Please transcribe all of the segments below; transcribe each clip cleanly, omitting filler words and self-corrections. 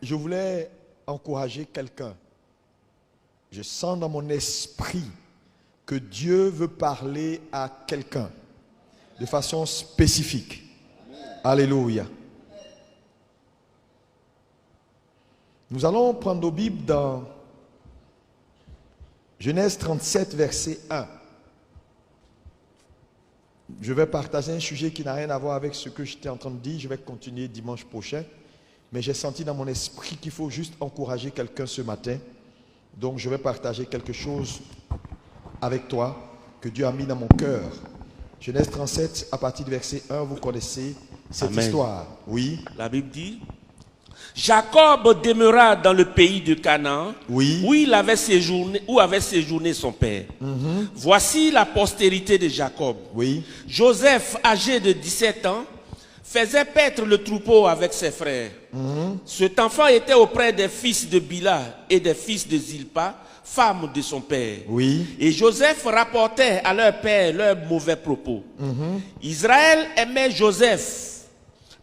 je voulais encourager quelqu'un. Je sens dans mon esprit que Dieu veut parler à quelqu'un de façon spécifique. Alléluia. Nous allons prendre nos Bibles dans Genèse 37, verset 1. Je vais partager un sujet qui n'a rien à voir avec ce que j'étais en train de dire. Je vais continuer dimanche prochain. Mais j'ai senti dans mon esprit qu'il faut juste encourager quelqu'un ce matin. Donc je vais partager quelque chose avec toi que Dieu a mis dans mon cœur. Genèse 37, à partir du verset 1, vous connaissez cette histoire. Oui. La Bible dit, Jacob demeura dans le pays de Canaan, où avait séjourné son père. Voici la postérité de Jacob. Joseph, âgé de 17 ans, faisait paître le troupeau avec ses frères. Cet enfant était auprès des fils de Bila et des fils de Zilpa, femme de son père. Et Joseph rapportait à leur père leurs mauvais propos. Israël aimait Joseph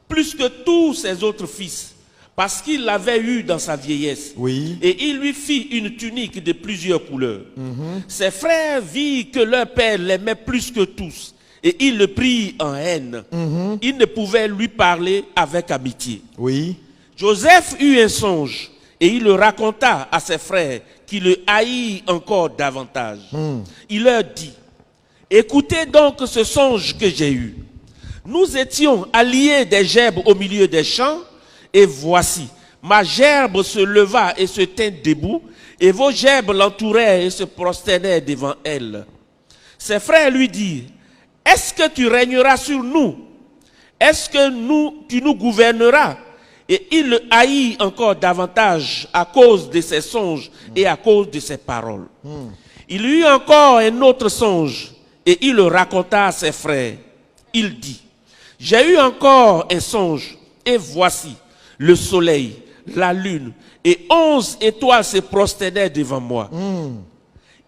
plus que tous ses autres fils, parce qu'il l'avait eu dans sa vieillesse. Et il lui fit une tunique de plusieurs couleurs. Ses frères virent que leur père l'aimait plus que tous, et ils le prirent en haine. Ils ne pouvaient lui parler avec amitié. Joseph eut un songe, et il le raconta à ses frères, qui le haïrent encore davantage. Il leur dit, écoutez donc ce songe que j'ai eu. Nous étions alliés des gerbes au milieu des champs, et voici, ma gerbe se leva et se tint debout, et vos gerbes l'entouraient et se prosternaient devant elle. Ses frères lui dirent, est-ce que tu régneras sur nous? Est-ce que tu nous gouverneras? Et il le haït encore davantage à cause de ses songes et à cause de ses paroles. Il eut encore un autre songe, et il le raconta à ses frères. Il dit, j'ai eu encore un songe, et voici, le soleil, la lune et 11 étoiles se prosternaient devant moi.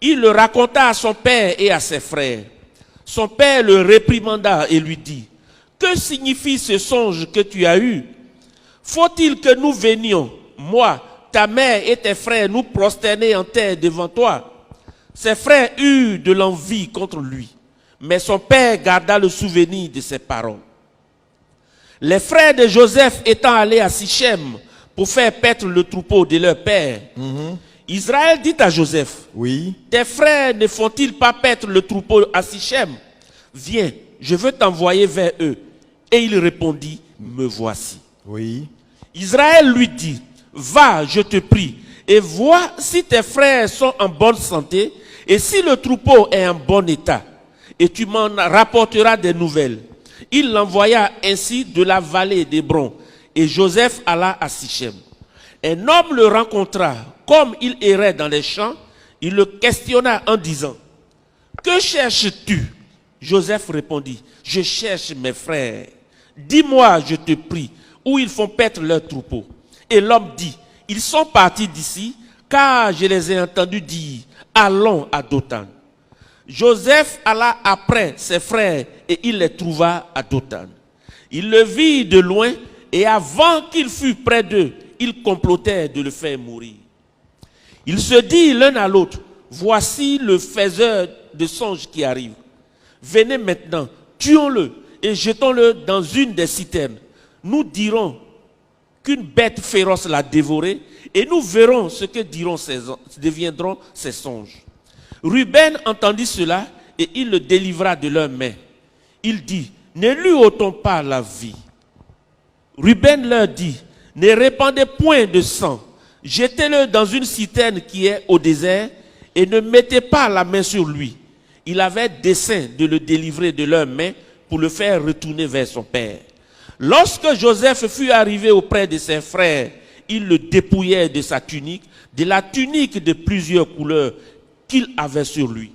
Il le raconta à son père et à ses frères. Son père le réprimanda et lui dit, que signifie ce songe que tu as eu? Faut-il que nous venions, moi, ta mère et tes frères, nous prosterner en terre devant toi? Ses frères eurent de l'envie contre lui, mais son père garda le souvenir de ses paroles. Les frères de Joseph étant allés à Sichem pour faire paître le troupeau de leur père, Israël dit à Joseph, tes frères ne font-ils pas paître le troupeau à Sichem? Viens, je veux t'envoyer vers eux. Et il répondit, me voici. Israël lui dit, va, je te prie, et vois si tes frères sont en bonne santé, et si le troupeau est en bon état, et tu m'en rapporteras des nouvelles. Il l'envoya ainsi de la vallée d'Hébron, et Joseph alla à Sichem. Un homme le rencontra, comme il errait dans les champs, il le questionna en disant, que cherches-tu? Joseph répondit, je cherche mes frères. Dis-moi, je te prie, où ils font paître leur troupeau. Et l'homme dit, ils sont partis d'ici, car je les ai entendus dire, allons à Dothan. Joseph alla après ses frères et il les trouva à Dothan. Il le vit de loin et avant qu'il fût près d'eux, ils complotaient de le faire mourir. Ils se dirent l'un à l'autre, voici le faiseur de songes qui arrive. Venez maintenant, tuons-le et jetons-le dans une des citernes. Nous dirons qu'une bête féroce l'a dévoré et nous verrons ce que deviendront ses songes. Ruben entendit cela et il le délivra de leurs mains. Il dit, ne lui ôtons pas la vie. Ruben leur dit, ne répandez point de sang, jetez-le dans une citerne qui est au désert et ne mettez pas la main sur lui. Il avait dessein de le délivrer de leurs mains pour le faire retourner vers son père. Lorsque Joseph fut arrivé auprès de ses frères, ils le dépouillèrent de sa tunique, de la tunique de plusieurs couleurs qu'il avait sur lui.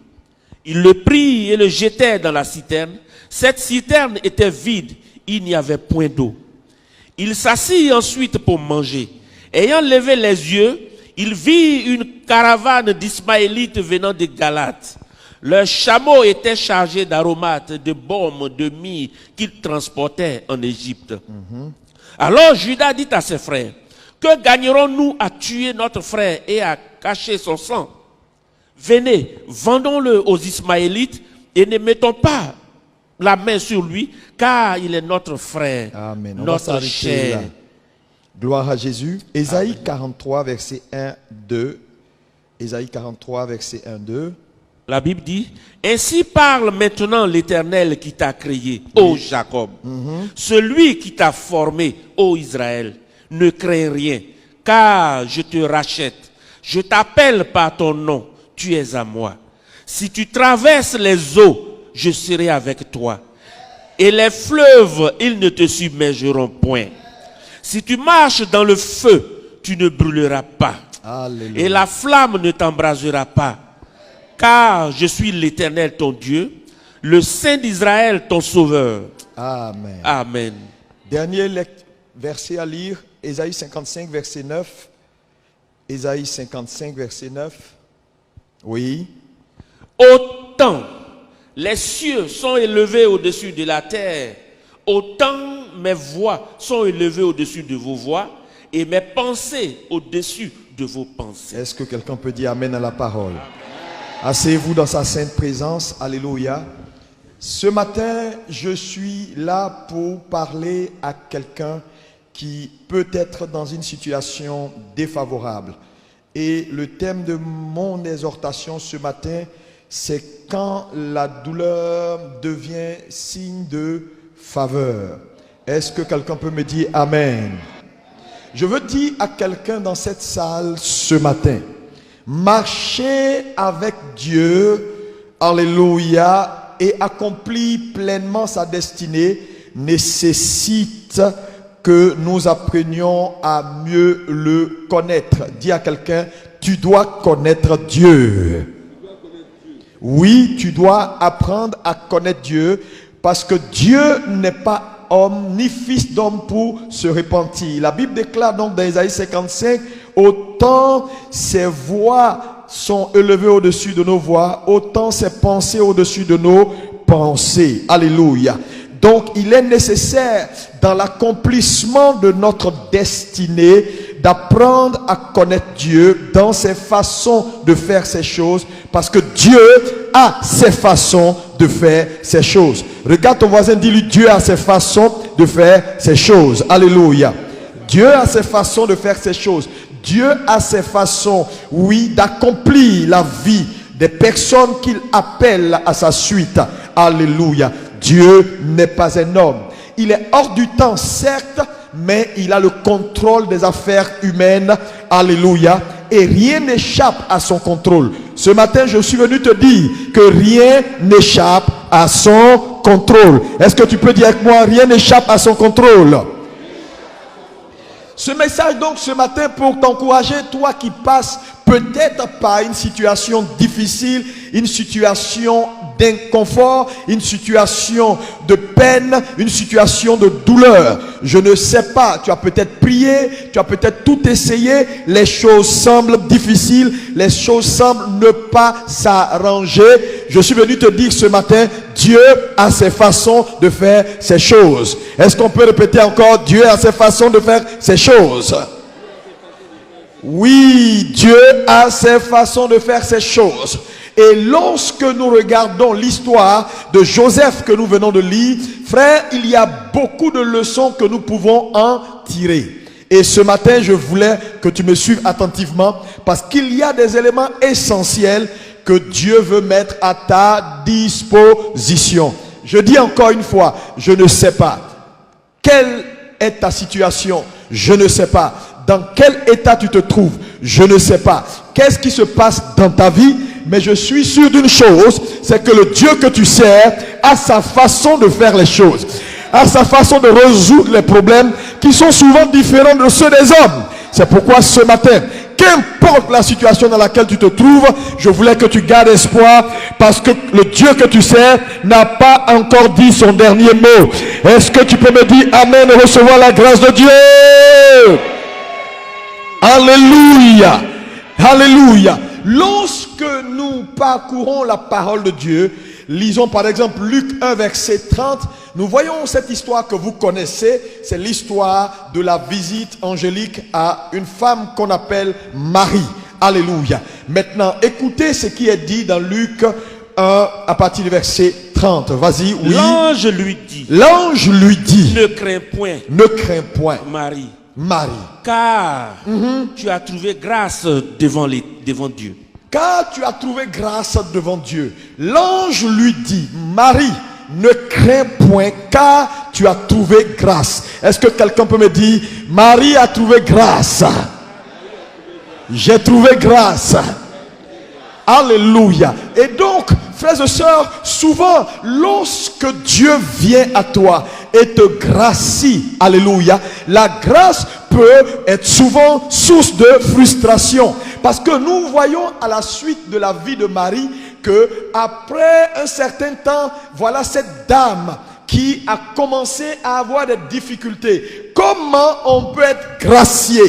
Ils le prirent et le jetèrent dans la citerne. Cette citerne était vide, il n'y avait point d'eau. Il s'assit ensuite pour manger. Ayant levé les yeux, il vit une caravane d'Ismaélites venant de Galate. Leurs chameaux étaient chargés d'aromates, de baumes, de myrrhe qu'ils transportaient en Égypte. Alors Judas dit à ses frères, que Que gagnerons-nous à tuer notre frère et à cacher son sang? Venez, vendons-le aux Ismaélites et ne mettons pas la main sur lui, car il est notre frère, Amen. notre chair. Gloire à Jésus. Ésaïe 43, verset 1, 2. Ésaïe 43, verset 1, 2. La Bible dit, ainsi parle maintenant l'Éternel qui t'a créé, ô Jacob, celui qui t'a formé, ô Israël. Ne crains rien, car je te rachète. Je t'appelle par ton nom, tu es à moi. Si tu traverses les eaux, je serai avec toi. Et les fleuves, ils ne te submergeront point. Si tu marches dans le feu, tu ne brûleras pas. Alléluia. Et la flamme ne t'embrasera pas. Car je suis l'Éternel ton Dieu, le Saint d'Israël ton Sauveur. Amen. Amen. Dernier verset à lire, Ésaïe 55, verset 9. Ésaïe 55, verset 9. Oui. Autant les cieux sont élevés au-dessus de la terre, autant mes voix sont élevées au-dessus de vos voix et mes pensées au-dessus de vos pensées. Est-ce que quelqu'un peut dire Amen à la parole? Asseyez-vous dans sa sainte présence. Alléluia. Ce matin, je suis là pour parler à quelqu'un qui peut être dans une situation défavorable. Et le thème de mon exhortation ce matin, c'est quand la douleur devient signe de faveur. Est-ce que quelqu'un peut me dire Amen? Je veux dire à quelqu'un dans cette salle ce matin, marcher avec Dieu, alléluia, et accomplir pleinement sa destinée nécessite que nous apprenions à mieux le connaître. Dis à quelqu'un, tu dois connaître Dieu. Oui, tu dois apprendre à connaître Dieu parce que Dieu n'est pas homme ni fils d'homme pour se repentir. La Bible déclare donc dans Ésaïe 55, autant ses voix sont élevées au-dessus de nos voix, autant ses pensées au-dessus de nos pensées. Alléluia. Donc il est nécessaire dans l'accomplissement de notre destinée d'apprendre à connaître Dieu dans ses façons de faire ces choses, parce que Dieu a ses façons de faire ces choses. Regarde ton voisin, dis-lui, Dieu a ses façons de faire ces choses. Alléluia. Dieu a ses façons de faire ces choses. Dieu a ses façons, oui, d'accomplir la vie des personnes qu'il appelle à sa suite. Alléluia. Dieu n'est pas un homme. Il est hors du temps, certes, mais il a le contrôle des affaires humaines. Alléluia. Et rien n'échappe à son contrôle. Ce matin, je suis venu te dire que rien n'échappe à son contrôle. Est-ce que tu peux dire avec moi, rien n'échappe à son contrôle? Ce message donc ce matin pour t'encourager, toi qui passes peut-être par une situation difficile, une situation d'inconfort, une situation de peine, une situation de douleur. Je ne sais pas, tu as peut-être prié, tu as peut-être tout essayé, les choses semblent difficiles, les choses semblent ne pas s'arranger. Je suis venu te dire ce matin, Dieu a ses façons de faire ces choses. Est-ce qu'on peut répéter encore, Dieu a ses façons de faire ces choses? Oui, Dieu a ses façons de faire ces choses. Et lorsque nous regardons l'histoire de Joseph que nous venons de lire, frère, il y a beaucoup de leçons que nous pouvons en tirer. Et ce matin, je voulais que tu me suives attentivement parce qu'il y a des éléments essentiels que Dieu veut mettre à ta disposition. Je dis encore une fois, je ne sais pas. Quelle est ta situation? Je ne sais pas. Dans quel état tu te trouves? Je ne sais pas. Qu'est-ce qui se passe dans ta vie? Mais je suis sûr d'une chose, c'est que le Dieu que tu sers a sa façon de faire les choses, a sa façon de résoudre les problèmes qui sont souvent différents de ceux des hommes. C'est pourquoi ce matin, qu'importe la situation dans laquelle tu te trouves, je voulais que tu gardes espoir parce que le Dieu que tu sers n'a pas encore dit son dernier mot. Est-ce que tu peux me dire Amen et recevoir la grâce de Dieu? Alléluia. Alléluia. Lorsque nous parcourons la parole de Dieu, lisons par exemple Luc 1 verset 30, nous voyons cette histoire que vous connaissez. C'est l'histoire de la visite angélique à une femme qu'on appelle Marie. Alléluia. Maintenant, écoutez ce qui est dit dans Luc 1 à partir du verset 30. Vas-y, oui. L'ange lui dit. L'ange lui dit. Ne crains point. Ne crains point. Marie. Marie. Car tu as trouvé grâce devant Dieu. Car tu as trouvé grâce devant Dieu. L'ange lui dit, Marie, ne crains point, car tu as trouvé grâce. Est-ce que quelqu'un peut me dire, Marie a trouvé grâce? J'ai trouvé grâce. Alléluia. Et donc, frères et sœurs, souvent, lorsque Dieu vient à toi et te gracie, alléluia, la grâce peut être souvent source de frustration. Parce que nous voyons à la suite de la vie de Marie que après un certain temps, voilà cette dame qui a commencé à avoir des difficultés. Comment on peut être gracié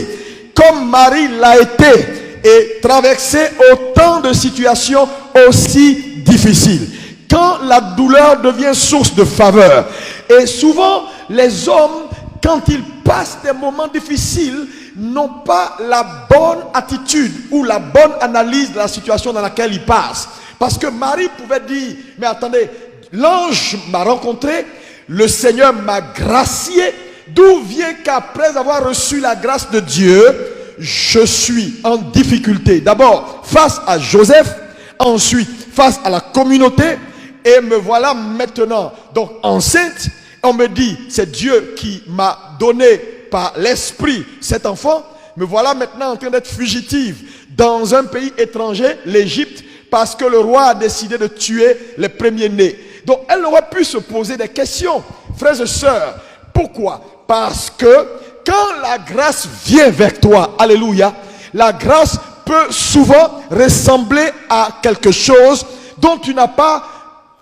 comme Marie l'a été et traverser autant de situations aussi difficiles? Quand la douleur devient source de faveur. Et souvent, les hommes, quand ils passent des moments difficiles, n'ont pas la bonne attitude ou la bonne analyse de la situation dans laquelle ils passent. Parce que Marie pouvait dire, mais attendez, l'ange m'a rencontré, le Seigneur m'a gracié, d'où vient qu'après avoir reçu la grâce de Dieu, je suis en difficulté. D'abord, face à Joseph, ensuite, face à la communauté, et me voilà maintenant, donc enceinte. On me dit, c'est Dieu qui m'a donné par l'esprit cet enfant. Me voilà maintenant en train d'être fugitive dans un pays étranger, l'Égypte, parce que le roi a décidé de tuer les premiers-nés. Donc elle aurait pu se poser des questions, frères et sœurs. Pourquoi? Parce que quand la grâce vient vers toi, alléluia, la grâce peut souvent ressembler à quelque chose dont tu n'as pas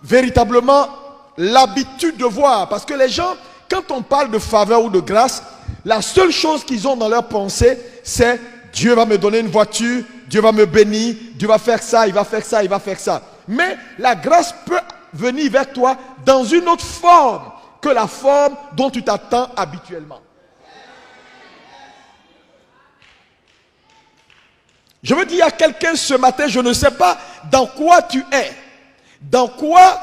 véritablement l'habitude de voir. Parce que les gens, quand on parle de faveur ou de grâce, la seule chose qu'ils ont dans leur pensée, c'est Dieu va me donner une voiture, Dieu va me bénir, Dieu va faire ça, il va faire ça, il va faire ça. Mais la grâce peut venir vers toi dans une autre forme que la forme dont tu t'attends habituellement. Je veux dire à quelqu'un ce matin, je ne sais pas dans quoi tu es, dans quoi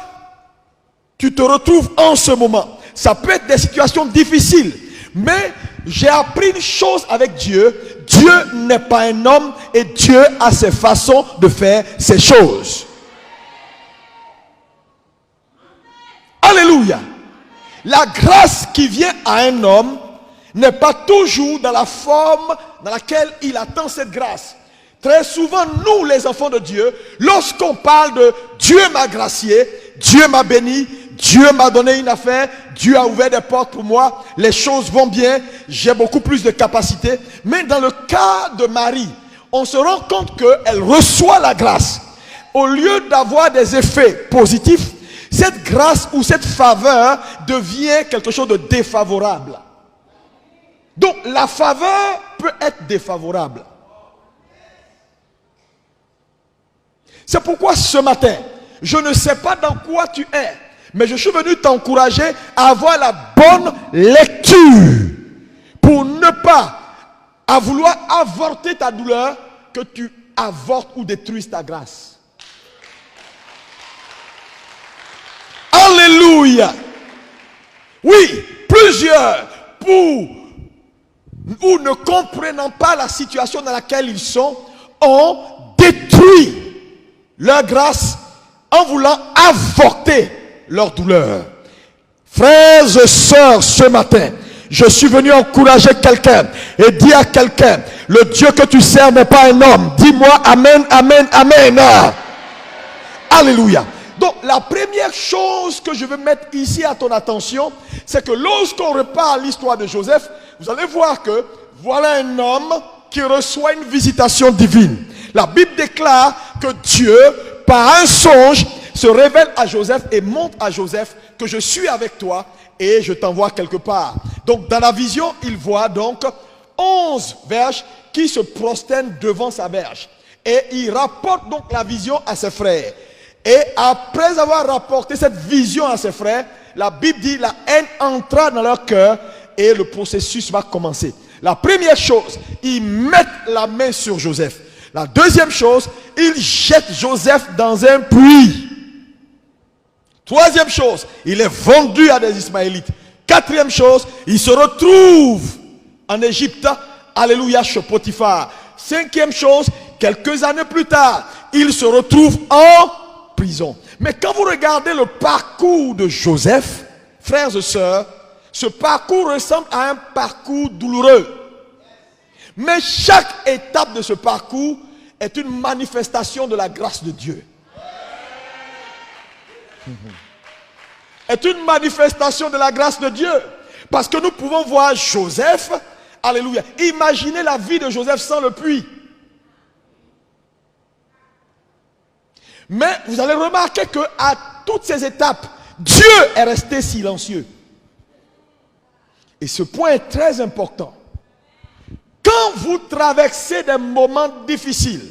tu te retrouves en ce moment. Ça peut être des situations difficiles, mais j'ai appris une chose avec Dieu. Dieu n'est pas un homme et Dieu a ses façons de faire ses choses. Alléluia. La grâce qui vient à un homme n'est pas toujours dans la forme dans laquelle il attend cette grâce. Très souvent, nous les enfants de Dieu, lorsqu'on parle de Dieu m'a gracié, Dieu m'a béni, Dieu m'a donné une affaire, Dieu a ouvert des portes pour moi, les choses vont bien, j'ai beaucoup plus de capacité. Mais dans le cas de Marie, on se rend compte qu'elle reçoit la grâce. Au lieu d'avoir des effets positifs, cette grâce ou cette faveur devient quelque chose de défavorable. Donc la faveur peut être défavorable. C'est pourquoi ce matin, je ne sais pas dans quoi tu es, mais je suis venu t'encourager à avoir la bonne lecture pour ne pas à vouloir avorter ta douleur, que tu avortes ou détruises ta grâce. Alléluia. Oui, plusieurs, ou ne comprenant pas la situation dans laquelle ils sont, ont détruit leur grâce en voulant avorter leur douleur. Frères et sœurs, ce matin, je suis venu encourager quelqu'un et dire à quelqu'un, le Dieu que tu sers n'est pas un homme. Dis-moi amen, amen, amen. Alléluia. Donc la première chose que je veux mettre ici à ton attention, c'est que lorsqu'on repart à l'histoire de Joseph, vous allez voir que voilà un homme qui reçoit une visitation divine. La Bible déclare que Dieu, par un songe, se révèle à Joseph et montre à Joseph que je suis avec toi et je t'envoie quelque part. Donc dans la vision, il voit donc 11 verges qui se prosternent devant sa verge. Et il rapporte donc la vision à ses frères. Et après avoir rapporté cette vision à ses frères, la Bible dit la haine entra dans leur cœur et le processus va commencer. La première chose, ils mettent la main sur Joseph. La deuxième chose, ils jettent Joseph dans un puits. Troisième chose, il est vendu à des Ismaélites. Quatrième chose, il se retrouve en Égypte, alléluia, chez Potiphar. Cinquième chose, quelques années plus tard, il se retrouve en prison. Mais quand vous regardez le parcours de Joseph, frères et sœurs, ce parcours ressemble à un parcours douloureux. Mais chaque étape de ce parcours est une manifestation de la grâce de Dieu. Est une manifestation de la grâce de Dieu. Parce que nous pouvons voir Joseph, alléluia. Imaginez la vie de Joseph sans le puits. Mais vous allez remarquer qu'à toutes ces étapes, Dieu est resté silencieux. Et ce point est très important. Quand vous traversez des moments difficiles,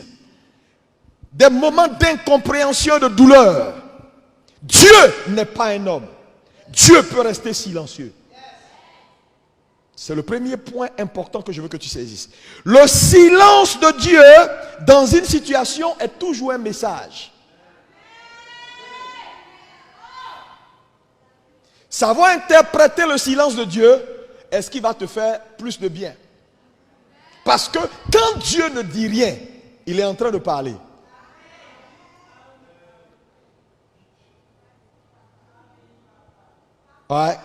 des moments d'incompréhension, de douleur, Dieu n'est pas un homme. Dieu peut rester silencieux. C'est le premier point important que je veux que tu saisisses. Le silence de Dieu dans une situation est toujours un message. Savoir interpréter le silence de Dieu est ce qui va te faire plus de bien. Parce que quand Dieu ne dit rien, il est en train de parler. Ouais.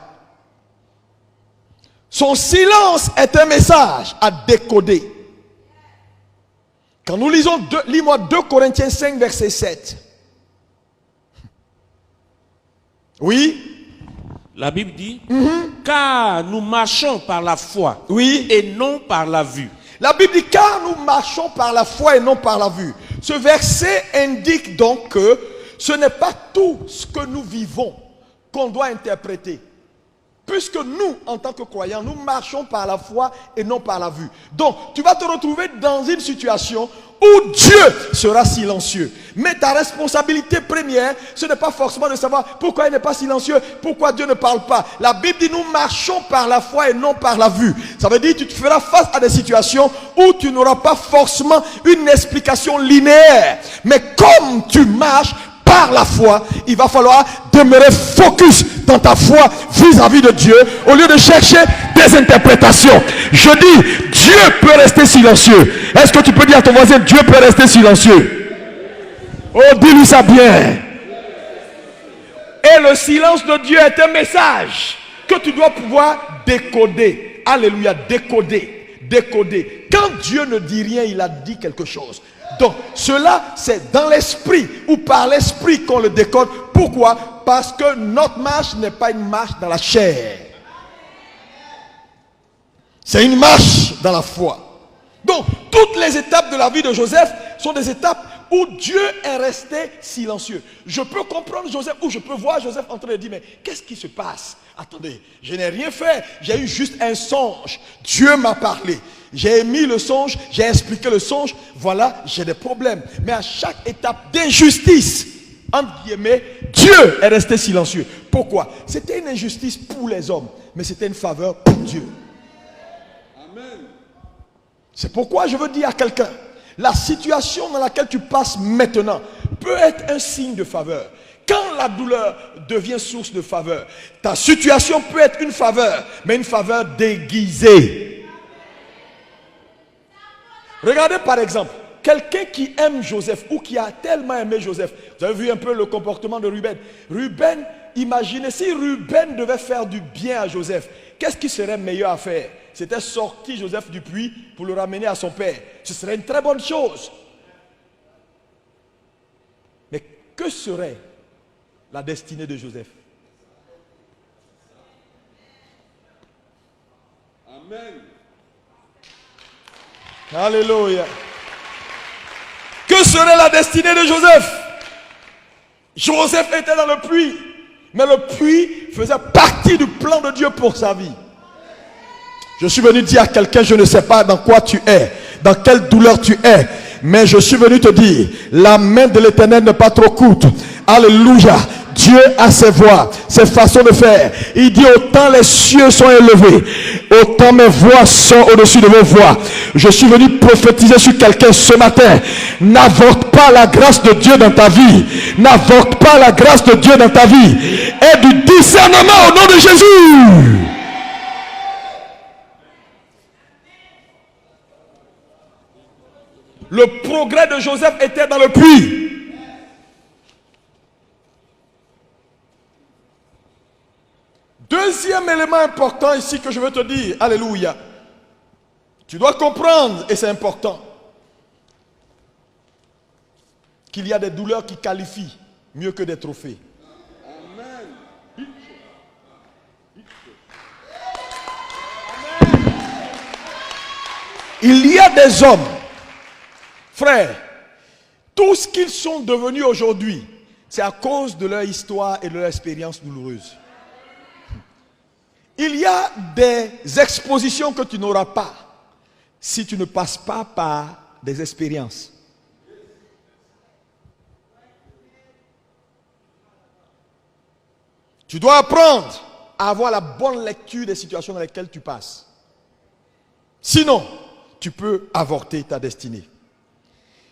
Son silence est un message à décoder. Quand nous lisons, lis-moi 2 Corinthiens 5, verset 7. Oui. La Bible dit, car nous marchons par la foi, oui, et non par la vue. La Bible dit, car nous marchons par la foi et non par la vue. Ce verset indique donc que ce n'est pas tout ce que nous vivons qu'on doit interpréter. Puisque nous, en tant que croyants, nous marchons par la foi et non par la vue. Donc, tu vas te retrouver dans une situation où Dieu sera silencieux. Mais ta responsabilité première, ce n'est pas forcément de savoir pourquoi il n'est pas silencieux, pourquoi Dieu ne parle pas. La Bible dit, nous marchons par la foi et non par la vue. Ça veut dire que tu te feras face à des situations où tu n'auras pas forcément une explication linéaire. Mais comme tu marches par la foi, il va falloir demeurer focus dans ta foi vis-à-vis de Dieu au lieu de chercher des interprétations. Je dis, Dieu peut rester silencieux. Est-ce que tu peux dire à ton voisin, Dieu peut rester silencieux? Oh, dis-lui ça bien. Et le silence de Dieu est un message que tu dois pouvoir décoder. Alléluia, décoder, décoder. Quand Dieu ne dit rien, il a dit quelque chose. Donc, cela, c'est dans l'esprit ou par l'esprit qu'on le décode. Pourquoi? Parce que notre marche n'est pas une marche dans la chair. C'est une marche dans la foi. Donc, toutes les étapes de la vie de Joseph sont des étapes où Dieu est resté silencieux. Je peux comprendre Joseph, ou je peux voir Joseph en train de dire, mais qu'est-ce qui se passe? Attendez, je n'ai rien fait, j'ai eu juste un songe. Dieu m'a parlé. J'ai émis le songe, j'ai expliqué le songe, voilà, j'ai des problèmes. Mais à chaque étape d'injustice, entre guillemets, Dieu est resté silencieux. Pourquoi? C'était une injustice pour les hommes, mais c'était une faveur pour Dieu. Amen. C'est pourquoi je veux dire à quelqu'un, la situation dans laquelle tu passes maintenant peut être un signe de faveur. Quand la douleur devient source de faveur, ta situation peut être une faveur, mais une faveur déguisée. Regardez par exemple, quelqu'un qui aime Joseph ou qui a tellement aimé Joseph. Vous avez vu un peu le comportement de Ruben. Ruben, imaginez si Ruben devait faire du bien à Joseph, qu'est-ce qui serait meilleur à faire? C'était sortir Joseph du puits pour le ramener à son père. Ce serait une très bonne chose. Mais que serait la destinée de Joseph? Amen. Alléluia. Que serait la destinée de Joseph? Joseph était dans le puits, mais le puits faisait partie du plan de Dieu pour sa vie. Je suis venu dire à quelqu'un, je ne sais pas dans quoi tu es, dans quelle douleur tu es, mais je suis venu te dire, la main de l'Éternel n'est pas trop courte. Alléluia. Dieu a ses voies, ses façons de faire. Il dit autant les cieux sont élevés, autant mes voix sont au-dessus de vos voix. Je suis venu prophétiser sur quelqu'un ce matin. N'avorte pas la grâce de Dieu dans ta vie. N'avorte pas la grâce de Dieu dans ta vie. Et du discernement au nom de Jésus. Le progrès de Joseph était dans le puits. Deuxième élément important ici que je veux te dire, alléluia. Tu dois comprendre, et c'est important, qu'il y a des douleurs qui qualifient mieux que des trophées. Amen. Il y a des hommes, frères, tout ce qu'ils sont devenus aujourd'hui, c'est à cause de leur histoire et de leur expérience douloureuse. Il y a des expositions que tu n'auras pas si tu ne passes pas par des expériences. Tu dois apprendre à avoir la bonne lecture des situations dans lesquelles tu passes. Sinon, tu peux avorter ta destinée.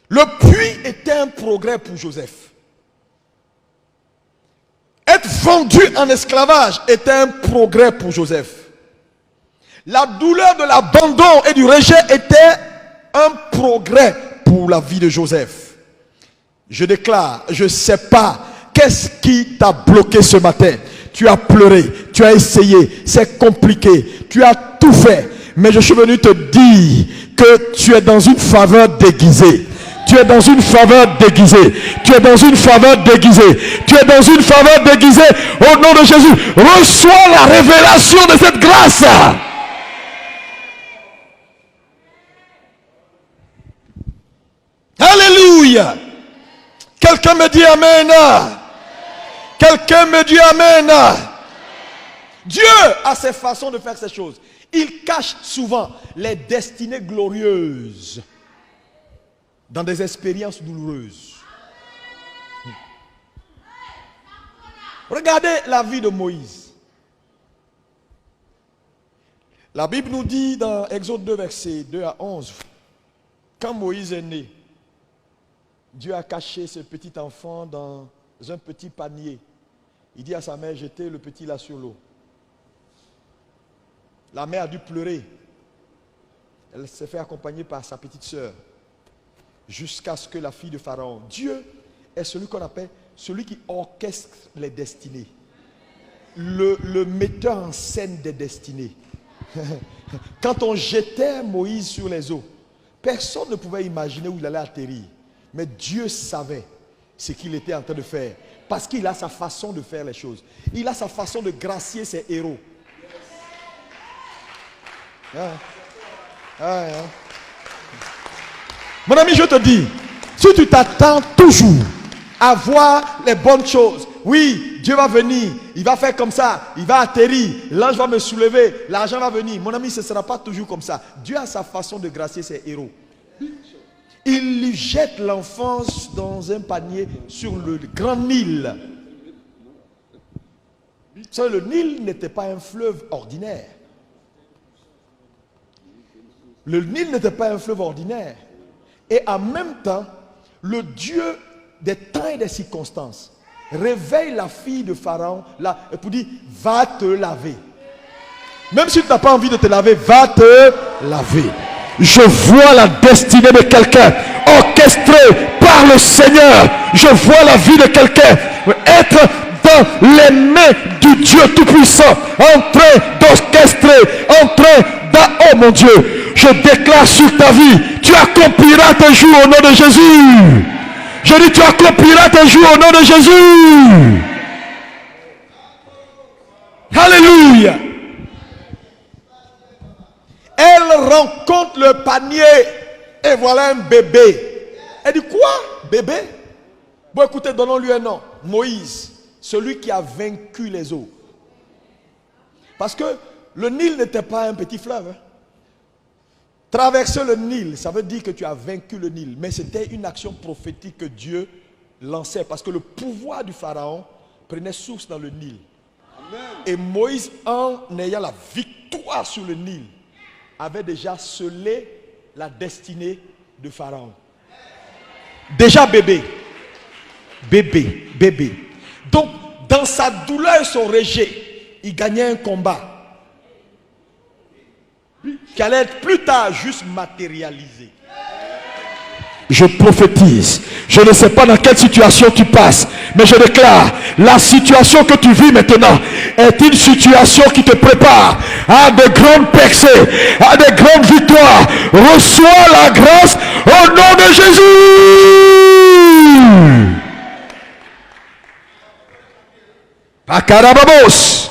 Le puits était un progrès pour Joseph. Être vendu en esclavage était un progrès pour Joseph. La douleur de l'abandon et du rejet était un progrès pour la vie de Joseph. Je déclare, je ne sais pas, qu'est-ce qui t'a bloqué ce matin? Tu as pleuré, tu as essayé, c'est compliqué, tu as tout fait. Mais je suis venu te dire que tu es dans une faveur déguisée. Tu es dans une faveur déguisée. Tu es dans une faveur déguisée. Tu es dans une faveur déguisée. Au nom de Jésus, reçois la révélation de cette grâce. Alléluia. Quelqu'un me dit Amen. Quelqu'un me dit Amen. Dieu a ses façons de faire ces choses. Il cache souvent les destinées glorieuses dans des expériences douloureuses. Regardez la vie de Moïse. La Bible nous dit dans Exode 2, versets 2 à 11, quand Moïse est né, Dieu a caché ce petit enfant dans un petit panier. Il dit à sa mère, jetez le petit là sur l'eau. La mère a dû pleurer. Elle s'est fait accompagner par sa petite sœur. Jusqu'à ce que la fille de Pharaon, Dieu est celui qu'on appelle, celui qui orchestre les destinées. Le metteur en scène des destinées. Quand on jetait Moïse sur les eaux, personne ne pouvait imaginer où il allait atterrir. Mais Dieu savait ce qu'il était en train de faire. Parce qu'il a sa façon de faire les choses. Il a sa façon de gracier ses héros. Mon ami, je te dis, si tu t'attends toujours à voir les bonnes choses, oui, Dieu va venir, il va faire comme ça, il va atterrir, l'ange va me soulever, l'argent va venir. Mon ami, ce ne sera pas toujours comme ça. Dieu a sa façon de gracier ses héros. Il lui jette l'enfance dans un panier sur le grand Nil. Le Nil n'était pas un fleuve ordinaire. Le Nil n'était pas un fleuve ordinaire. Et en même temps, le Dieu des temps et des circonstances réveille la fille de Pharaon là, et pour dire, va te laver. Même si tu n'as pas envie de te laver, va te laver. Je vois la destinée de quelqu'un orchestrée par le Seigneur. Je vois la vie de quelqu'un être dans les mains du Dieu Tout-Puissant, en train d'orchestrer, en train oh mon Dieu, je déclare sur ta vie, tu accompliras tes jours au nom de Jésus. Je dis, tu accompliras tes jours au nom de Jésus. Alléluia. Elle rencontre le panier et voilà un bébé. Elle dit, quoi? Bébé? Bon, écoutez, donnons-lui un nom. Moïse, celui qui a vaincu les eaux. Parce que le Nil n'était pas un petit fleuve. Hein. Traverser le Nil, ça veut dire que tu as vaincu le Nil. Mais c'était une action prophétique que Dieu lançait. Parce que le pouvoir du Pharaon prenait source dans le Nil. Et Moïse, en ayant la victoire sur le Nil, avait déjà scellé la destinée de Pharaon. Déjà bébé. Donc, dans sa douleur et son rejet, il gagnait un combat qui allait être plus tard juste matérialisé. Je prophétise. Je ne sais pas dans quelle situation tu passes, mais je déclare, la situation que tu vis maintenant est une situation qui te prépare à de grandes percées, à de grandes victoires. Reçois la grâce au nom de Jésus. Pakarabamos.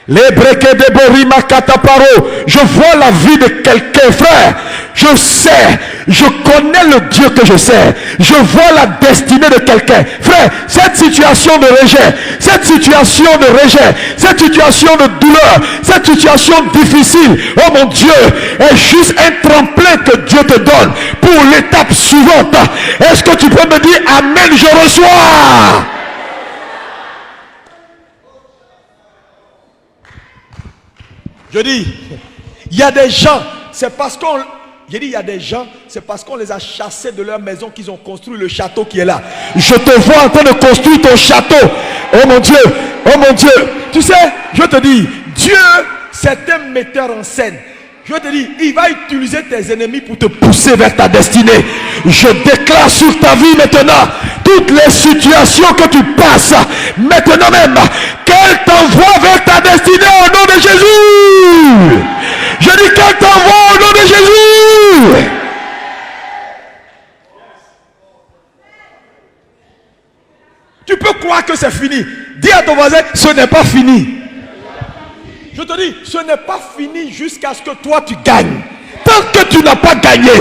Les brequets de Borima Kataparo. Je vois la vie de quelqu'un, frère. Je sais, je connais le Dieu que je sais. Je vois la destinée de quelqu'un. Frère, cette situation de rejet, cette situation de rejet, cette situation de douleur, cette situation difficile, oh mon Dieu, est juste un tremplin que Dieu te donne pour l'étape suivante. Est-ce que tu peux me dire Amen, je reçois? Je dis, il y a des gens, c'est parce qu'on... J'ai dit, il y a des gens, c'est parce qu'on les a chassés de leur maison qu'ils ont construit le château qui est là. Je te vois en train de construire ton château. Oh mon Dieu, oh mon Dieu. Tu sais, je te dis, Dieu, c'est un metteur en scène. Je te dis, il va utiliser tes ennemis pour te pousser vers ta destinée. Je déclare sur ta vie maintenant, toutes les situations que tu passes, maintenant même, qu'elle t'envoie vers ta destinée au nom de Jésus. Je dis qu'elle t'envoie au nom de Jésus. Tu peux croire que c'est fini. Dis à ton voisin, ce n'est pas fini. Je te dis, ce n'est pas fini jusqu'à ce que toi tu gagnes. Tant que tu n'as pas gagné,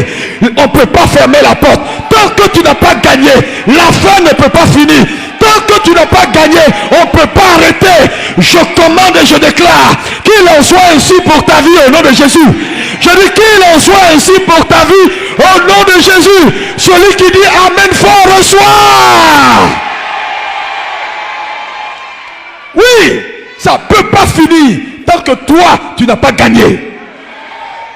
on ne peut pas fermer la porte. Tant que tu n'as pas gagné, la fin ne peut pas finir. Tant que tu n'as pas gagné, on ne peut pas arrêter. Je commande et je déclare qu'il en soit ainsi pour ta vie au nom de Jésus. Je dis qu'il en soit ainsi pour ta vie au nom de Jésus. Celui qui dit Amen fort reçoit. Oui, ça ne peut pas finir tant que toi, tu n'as pas gagné.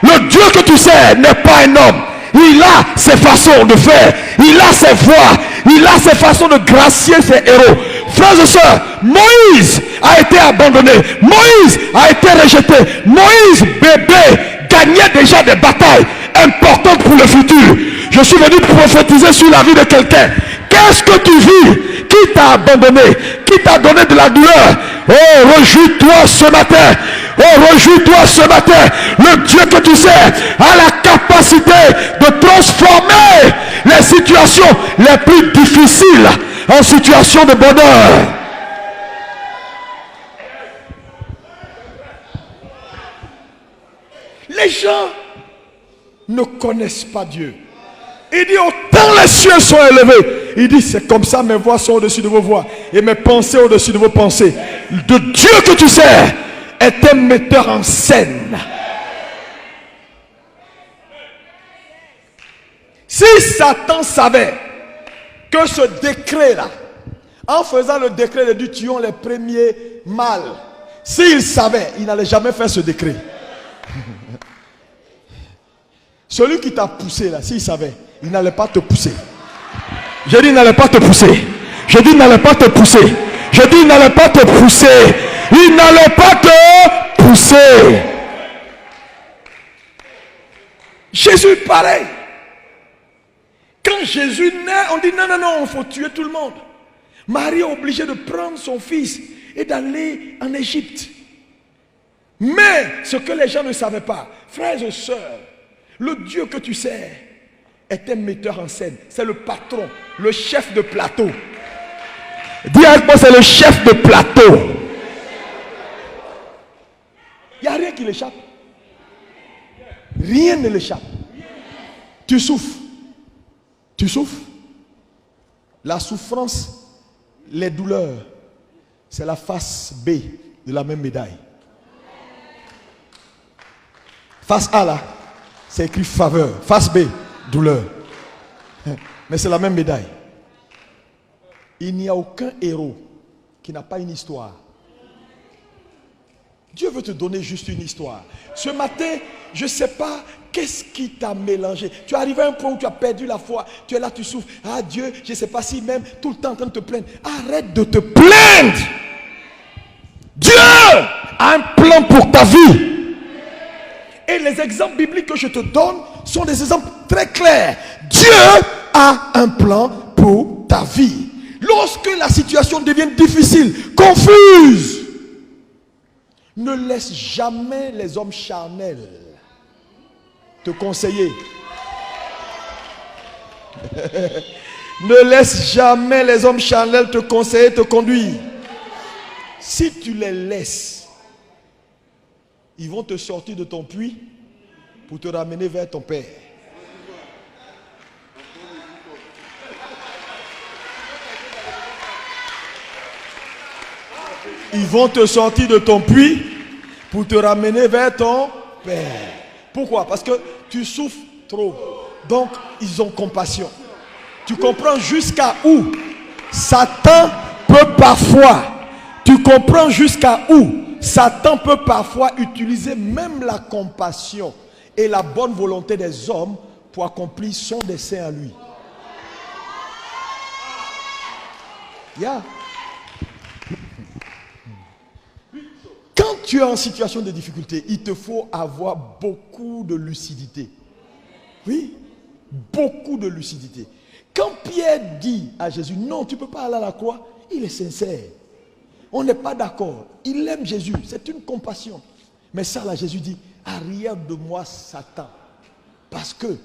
Le Dieu que tu sais n'est pas un homme. Il a ses façons de faire. Il a ses voies. Il a ses façons de gracier ses héros. Frères et sœurs, Moïse a été abandonné. Moïse a été rejeté. Moïse, bébé, gagnait déjà des batailles importantes pour le futur. Je suis venu prophétiser sur la vie de quelqu'un. Qu'est-ce que tu vis? Qui t'a abandonné? Qui t'a donné de la douleur? Oh, réjouis-toi ce matin. Oh, réjouis-toi ce matin. Le Dieu que tu sais a la capacité de transformer les situations les plus difficiles en situations de bonheur. Les gens ne connaissent pas Dieu. Il dit, autant les cieux sont élevés. Il dit, c'est comme ça, mes voix sont au-dessus de vos voix et mes pensées au-dessus de vos pensées. Le Dieu que tu sais est un metteur en scène. Si Satan savait que ce décret-là, en faisant le décret de Dieu, tuons les premiers mâles, s'il savait, il n'allait jamais faire ce décret. Celui qui t'a poussé là, s'il savait, il n'allait pas te pousser. Je dis, il n'allait pas te pousser. Je dis, il n'allait pas te pousser. Je dis, il n'allait pas te pousser. Il n'allait pas te pousser. Jésus, pareil. Quand Jésus naît, on dit, non, non, non, il faut tuer tout le monde. Marie est obligée de prendre son fils et d'aller en Égypte. Mais, ce que les gens ne savaient pas, frères et sœurs, le Dieu que tu sais est un metteur en scène. C'est le patron, le chef de plateau. Dis avec moi, c'est le chef de plateau. Il n'y a rien qui l'échappe. Rien ne l'échappe. Tu souffres. Tu souffres. La souffrance, les douleurs, c'est la face B de la même médaille. Face A là, c'est écrit faveur. Face B, douleur. Mais c'est la même médaille. Il n'y a aucun héros qui n'a pas une histoire. Dieu veut te donner juste une histoire. Ce matin, je ne sais pas qu'est-ce qui t'a mélangé. Tu es arrivé à un point où tu as perdu la foi. Tu es là, tu souffres. Ah Dieu, je ne sais pas si même tout le temps en train de te plaindre. Arrête de te plaindre. Dieu a un plan pour ta vie. Et les exemples bibliques que je te donne sont des exemples très clairs. Dieu a un plan pour ta vie. Lorsque la situation devient difficile, confuse, ne laisse jamais les hommes charnels te conseiller. Ne laisse jamais les hommes charnels te conseiller, te conduire. Si tu les laisses, ils vont te sortir de ton puits pour te ramener vers ton Père. Ils vont te sortir de ton puits pour te ramener vers ton Père. Pourquoi? Parce que tu souffres trop. Donc, ils ont compassion. Tu comprends jusqu'à où Satan peut parfois, tu comprends jusqu'à où Satan peut parfois utiliser même la compassion et la bonne volonté des hommes pour accomplir son dessein à lui. Yeah. Quand tu es en situation de difficulté, il te faut avoir beaucoup de lucidité. Oui, beaucoup de lucidité. Quand Pierre dit à Jésus, non, tu ne peux pas aller à la croix, il est sincère. On n'est pas d'accord. Il aime Jésus, c'est une compassion. Mais ça, là, Jésus dit, arrière de moi, Satan. Parce que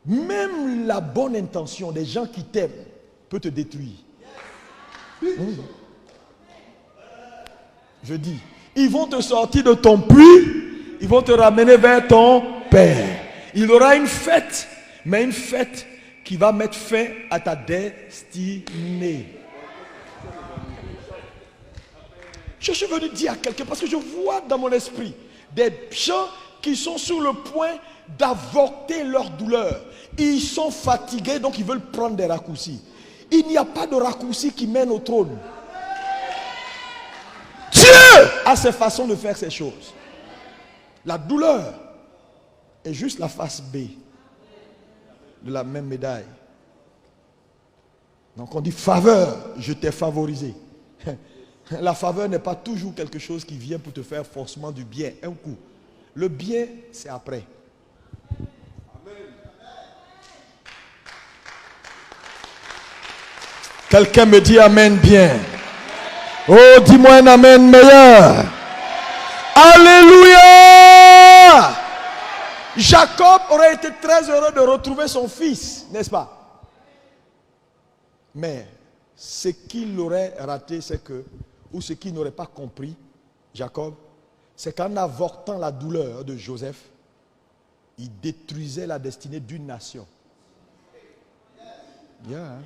même la bonne intention des gens qui t'aiment peut te détruire. Je dis, ils vont te sortir de ton puits, ils vont te ramener vers ton Père. Il y aura une fête, mais une fête qui va mettre fin à ta destinée. Je suis venu dire à quelqu'un, parce que je vois dans mon esprit des gens qui sont sur le point d'avorter leur douleur. Ils sont fatigués, donc ils veulent prendre des raccourcis. Il n'y a pas de raccourci qui mène au trône. Dieu a ses façons de faire ces choses. La douleur est juste la face B de la même médaille. Donc on dit faveur, je t'ai favorisé. La faveur n'est pas toujours quelque chose qui vient pour te faire forcément du bien, un coup. Le bien, c'est après. Quelqu'un me dit amen bien. Oh, dis-moi un amen meilleur. Alléluia. Jacob aurait été très heureux de retrouver son fils, n'est-ce pas? Mais ce qu'il aurait raté, c'est que, ou ce qu'il n'aurait pas compris, Jacob, c'est qu'en avortant la douleur de Joseph, il détruisait la destinée d'une nation. Yeah.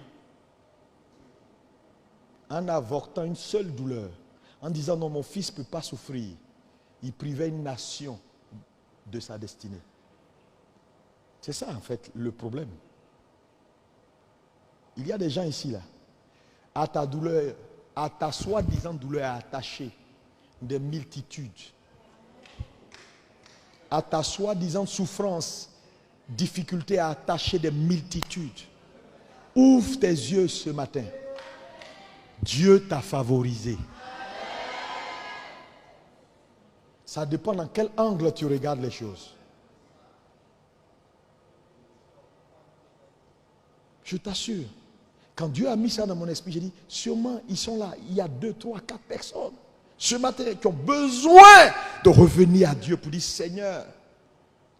En avortant une seule douleur, en disant non, mon fils ne peut pas souffrir, il privait une nation de sa destinée. C'est ça en fait le problème. Il y a des gens ici là, à ta douleur, à ta soi-disant douleur attachée des multitudes, à ta soi-disant souffrance, difficulté à attacher des multitudes. Ouvre tes yeux ce matin. Dieu t'a favorisé. Ça dépend dans quel angle tu regardes les choses. Je t'assure, quand Dieu a mis ça dans mon esprit, j'ai dit, sûrement ils sont là, il y a 2, 3, 4 personnes ce matin qui ont besoin de revenir à Dieu pour dire, Seigneur,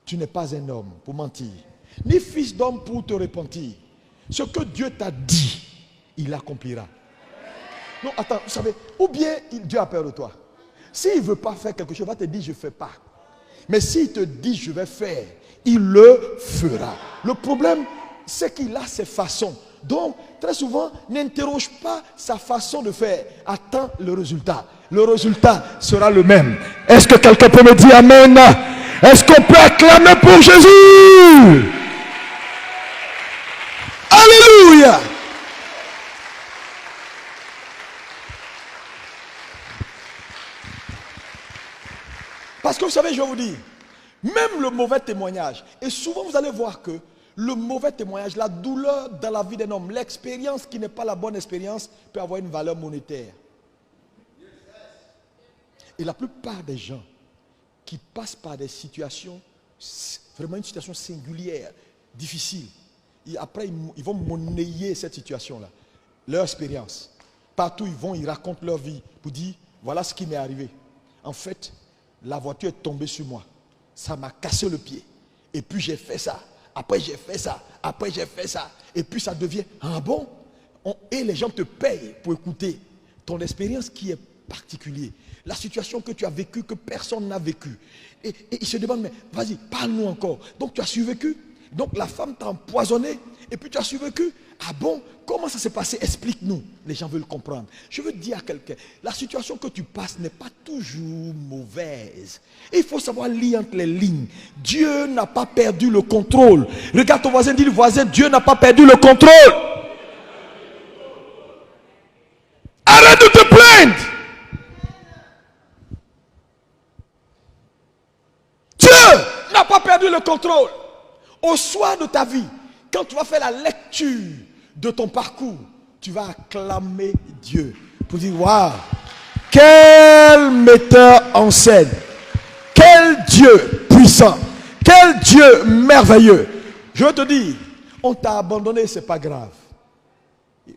tu n'es pas un homme pour mentir, ni fils d'homme pour te repentir. Ce que Dieu t'a dit, il l'accomplira. Non, attends, vous savez, ou bien Dieu a peur de toi. S'il ne veut pas faire quelque chose, il va te dire, je ne fais pas. Mais s'il te dit, je vais faire, il le fera. Le problème, c'est qu'il a ses façons. Donc, très souvent, n'interroge pas sa façon de faire. Attends le résultat. Le résultat sera le même. Est-ce que quelqu'un peut me dire amen? Est-ce qu'on peut acclamer pour Jésus? Alléluia! Parce que vous savez, je vais vous dire, même le mauvais témoignage, et souvent vous allez voir que le mauvais témoignage, la douleur dans la vie d'un homme, l'expérience qui n'est pas la bonne expérience peut avoir une valeur monétaire. Et la plupart des gens qui passent par des situations, vraiment une situation singulière, difficile, et après ils vont monnayer cette situation-là, leur expérience. Partout ils racontent leur vie pour dire, voilà ce qui m'est arrivé. En fait, la voiture est tombée sur moi. Ça m'a cassé le pied. Et puis j'ai fait ça. Après j'ai fait ça. Après j'ai fait ça. Et puis ça devient, ah bon? Et les gens te payent pour écouter ton expérience qui est particulière. La situation que tu as vécue, que personne n'a vécue. Et ils se demandent, mais vas-y, parle-nous encore. Donc tu as survécu. Donc la femme t'a empoisonné. Et puis tu as survécu. Ah bon? Comment ça s'est passé? Explique-nous. Les gens veulent comprendre. Je veux dire à quelqu'un, la situation que tu passes n'est pas toujours mauvaise. Il faut savoir lire entre les lignes. Dieu n'a pas perdu le contrôle. Regarde ton voisin, dis le voisin, Dieu n'a pas perdu le contrôle. Arrête de te plaindre. Dieu n'a pas perdu le contrôle. Au soir de ta vie, quand tu vas faire la lecture de ton parcours, tu vas acclamer Dieu pour dire, waouh, quel metteur en scène, quel Dieu puissant, quel Dieu merveilleux. Je veux te dire, on t'a abandonné, c'est pas grave.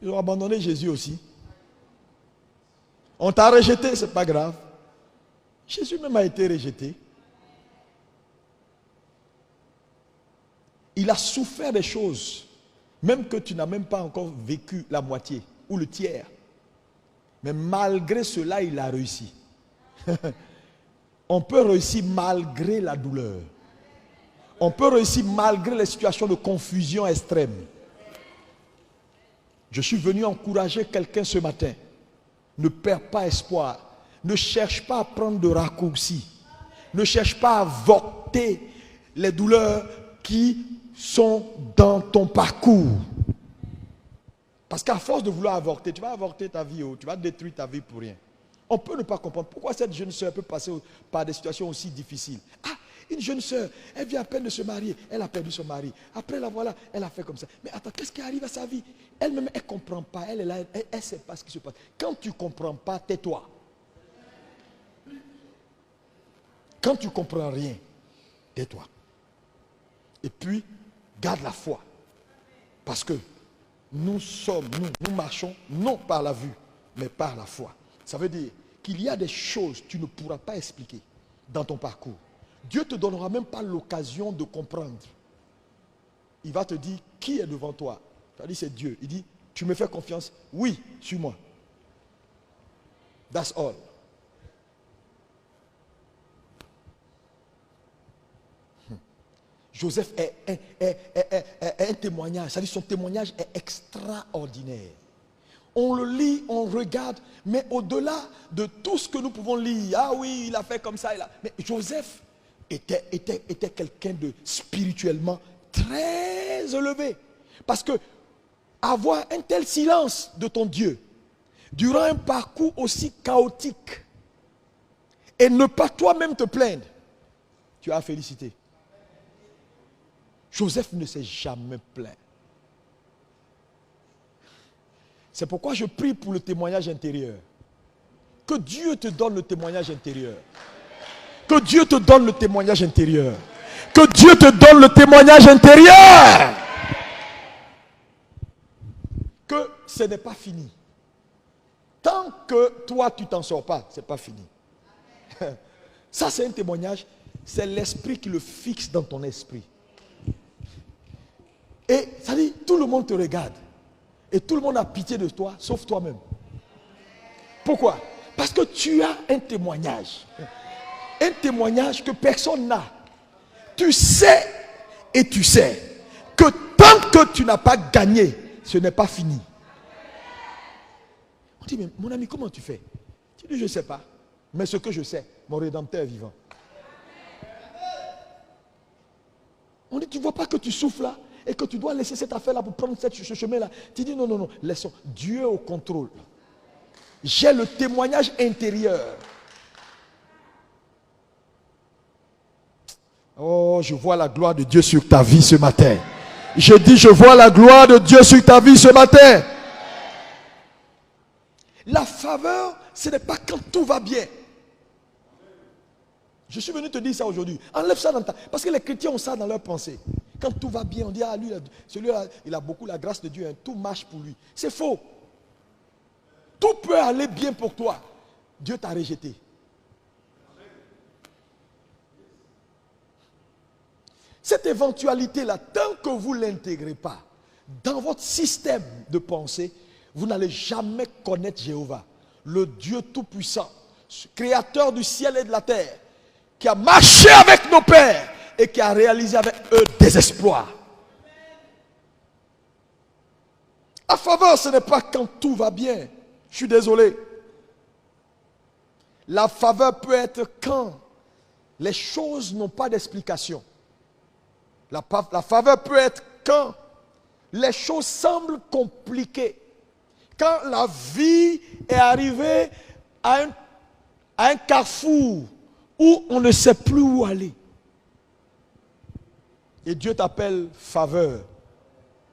Ils ont abandonné Jésus aussi. On t'a rejeté, c'est pas grave. Jésus même a été rejeté. Il a souffert des choses, même que tu n'as même pas encore vécu la moitié ou le tiers. Mais malgré cela, il a réussi. On peut réussir malgré la douleur. On peut réussir malgré les situations de confusion extrême. Je suis venu encourager quelqu'un ce matin. Ne perds pas espoir. Ne cherche pas à prendre de raccourcis. Ne cherche pas à avorter les douleurs qui sont dans ton parcours. Parce qu'à force de vouloir avorter, tu vas avorter ta vie, tu vas détruire ta vie pour rien. On peut ne pas comprendre pourquoi cette jeune sœur peut passer par des situations aussi difficiles. Ah, une jeune sœur, elle vient à peine de se marier, elle a perdu son mari. Après la voilà, elle a fait comme ça. Mais attends, qu'est-ce qui arrive à sa vie? Elle-même, elle ne comprend pas, elle est là, elle ne sait pas ce qui se passe. Quand tu ne comprends pas, tais-toi. Quand tu ne comprends rien, tais-toi. Et puis, garde la foi. Parce que nous marchons non par la vue, mais par la foi. Ça veut dire qu'il y a des choses que tu ne pourras pas expliquer dans ton parcours. Dieu ne te donnera même pas l'occasion de comprendre. Il va te dire, qui est devant toi? Tu vas dire, c'est Dieu. Il dit, tu me fais confiance? Oui, suis-moi. That's all. Joseph est un témoignage, c'est-à-dire son témoignage est extraordinaire. On le lit, on regarde, mais au-delà de tout ce que nous pouvons lire, ah oui, il a fait comme ça, mais Joseph était quelqu'un de spirituellement très élevé. Parce que avoir un tel silence de ton Dieu, durant un parcours aussi chaotique, et ne pas toi-même te plaindre, tu as à féliciter. Joseph ne s'est jamais plaint. C'est pourquoi je prie pour le témoignage intérieur. Que Dieu te donne le témoignage intérieur. Que Dieu te donne le témoignage intérieur. Que Dieu te donne le témoignage intérieur. Que ce n'est pas fini. Tant que toi tu t'en sors pas, ce n'est pas fini. Ça c'est un témoignage. C'est l'esprit qui le fixe dans ton esprit. Et ça dit, tout le monde te regarde. Et tout le monde a pitié de toi, sauf toi-même. Pourquoi? Parce que tu as un témoignage. Un témoignage que personne n'a. Tu sais et tu sais que tant que tu n'as pas gagné, ce n'est pas fini. On dit, mais mon ami, comment tu fais? Tu dis, je ne sais pas. Mais ce que je sais, mon Rédempteur est vivant. On dit, tu ne vois pas que tu souffles là? Et que tu dois laisser cette affaire-là pour prendre ce chemin-là. Tu dis non, laissons. Dieu est au contrôle. J'ai le témoignage intérieur. fort, je vois la gloire de Dieu sur ta vie ce matin. Je dis, je vois la gloire de Dieu sur ta vie ce matin. La faveur, ce n'est pas quand tout va bien. Je suis venu te dire ça aujourd'hui. Enlève ça dans ta... Parce que les chrétiens ont ça dans leur pensée. Quand tout va bien, on dit, ah lui, celui-là, il a beaucoup la grâce de Dieu, hein, tout marche pour lui. C'est faux. Tout peut aller bien pour toi. Dieu t'a rejeté. Cette éventualité-là, tant que vous ne l'intégrez pas dans votre système de pensée, vous n'allez jamais connaître Jéhovah, le Dieu tout-puissant, créateur du ciel et de la terre, qui a marché avec nos pères et qui a réalisé avec eux des exploits. La faveur, ce n'est pas quand tout va bien. Je suis désolé. La faveur peut être quand les choses n'ont pas d'explication. La faveur peut être quand les choses semblent compliquées. Quand la vie est arrivée à un carrefour où on ne sait plus où aller. Et Dieu t'appelle faveur.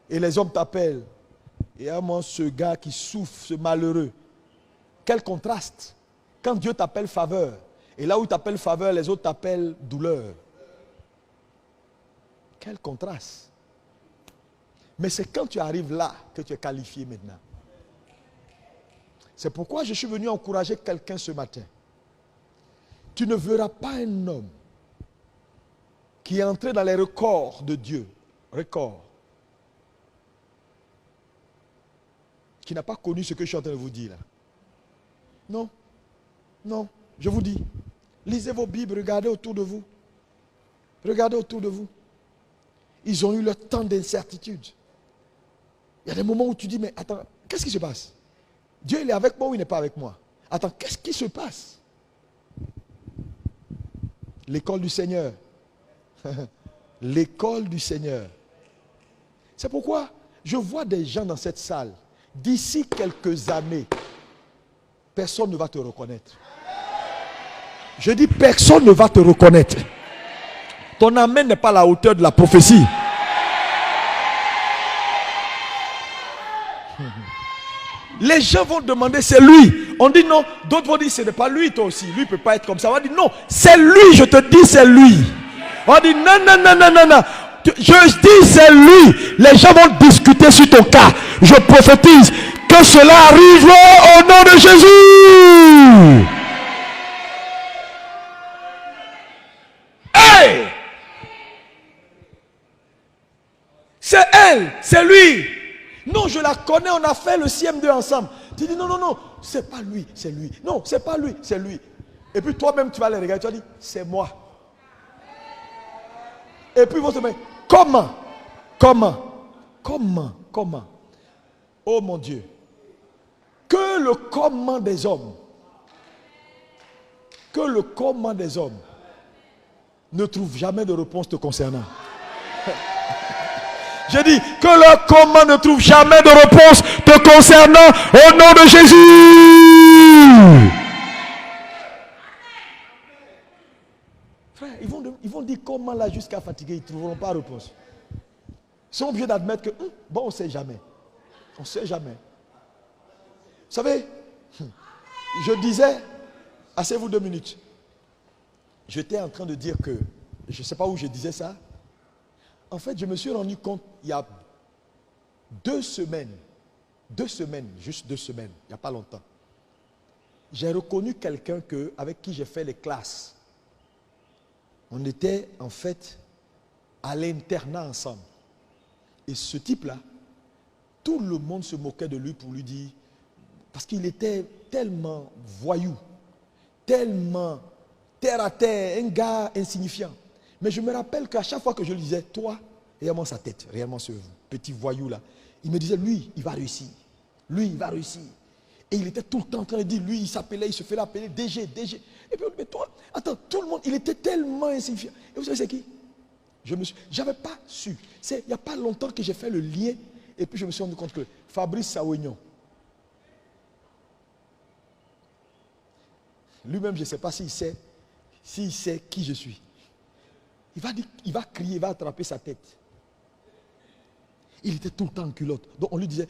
Et les hommes t'appellent. Et à moi, ce gars qui souffre, ce malheureux. Quel contraste. Quand Dieu t'appelle faveur. Et là où il t'appelle faveur, les autres t'appellent douleur. Quel contraste. Mais c'est quand tu arrives là que tu es qualifié maintenant. C'est pourquoi je suis venu encourager quelqu'un ce matin. Tu ne verras pas un homme qui est entré dans les records de Dieu, records, qui n'a pas connu ce que je suis en train de vous dire là. Non, non, je vous dis, lisez vos Bibles, regardez autour de vous. Regardez autour de vous. Ils ont eu leur temps d'incertitude. Il y a des moments où tu dis, mais attends, qu'est-ce qui se passe? Dieu, il est avec moi ou il n'est pas avec moi? Attends, qu'est-ce qui se passe? L'école du Seigneur. L'école du Seigneur. C'est pourquoi je vois des gens dans cette salle. D'ici quelques années, personne ne va te reconnaître. Je dis, personne ne va te reconnaître. Ton amen n'est pas à la hauteur de la prophétie. Les gens vont demander, c'est lui. On dit non. D'autres vont dire, ce n'est pas lui, toi aussi. Lui ne peut pas être comme ça. On va dire, non, c'est lui, je te dis, c'est lui. On dit, non, non, non, non, non, non. Je dis, c'est lui. Les gens vont discuter sur ton cas. Je prophétise que cela arrive au nom de Jésus. Hey! C'est elle, c'est lui. Non, je la connais, on a fait le CM2 ensemble. Tu dis non, non, non, c'est pas lui, c'est lui. Non, c'est pas lui, c'est lui. Et puis toi-même, tu vas les regarder, tu vas dire, c'est moi. Et puis ils vont se dire, comment? Oh mon Dieu. Que le comment des hommes ne trouve jamais de réponse te concernant. Je dis que le comment ne trouve jamais de réponse te concernant au nom de Jésus. Frère, ils vont dire comment là jusqu'à fatiguer, ils ne trouveront pas de réponse. Ils sont obligés d'admettre que, bon, on ne sait jamais. On ne sait jamais. Vous savez, je disais, asseyez-vous 2 minutes. J'étais en train de dire que, je ne sais pas où je disais ça. En fait, je me suis rendu compte, il y a 2 semaines, juste 2 semaines, il n'y a pas longtemps, j'ai reconnu quelqu'un avec qui j'ai fait les classes. On était en fait à l'internat ensemble. Et ce type-là, tout le monde se moquait de lui pour lui dire, parce qu'il était tellement voyou, tellement terre à terre, un gars insignifiant. Mais je me rappelle qu'à chaque fois que je lui disais, toi, regarde-moi sa tête, regarde-moi ce petit voyou-là. Il me disait, lui, il va réussir. Lui, il va réussir. Et il était tout le temps en train de dire, lui, il s'appelait, il se fait appeler DG. Et puis, mais toi, attends, tout le monde, il était tellement insignifiant. Et vous savez c'est qui? J'avais pas su. Il n'y a pas longtemps que j'ai fait le lien. Et puis je me suis rendu compte que Fabrice Saoignon, lui-même, je ne sais pas s'il sait qui je suis. il va crier, il va attraper sa tête. Il était tout le temps en culotte. Donc on lui disait,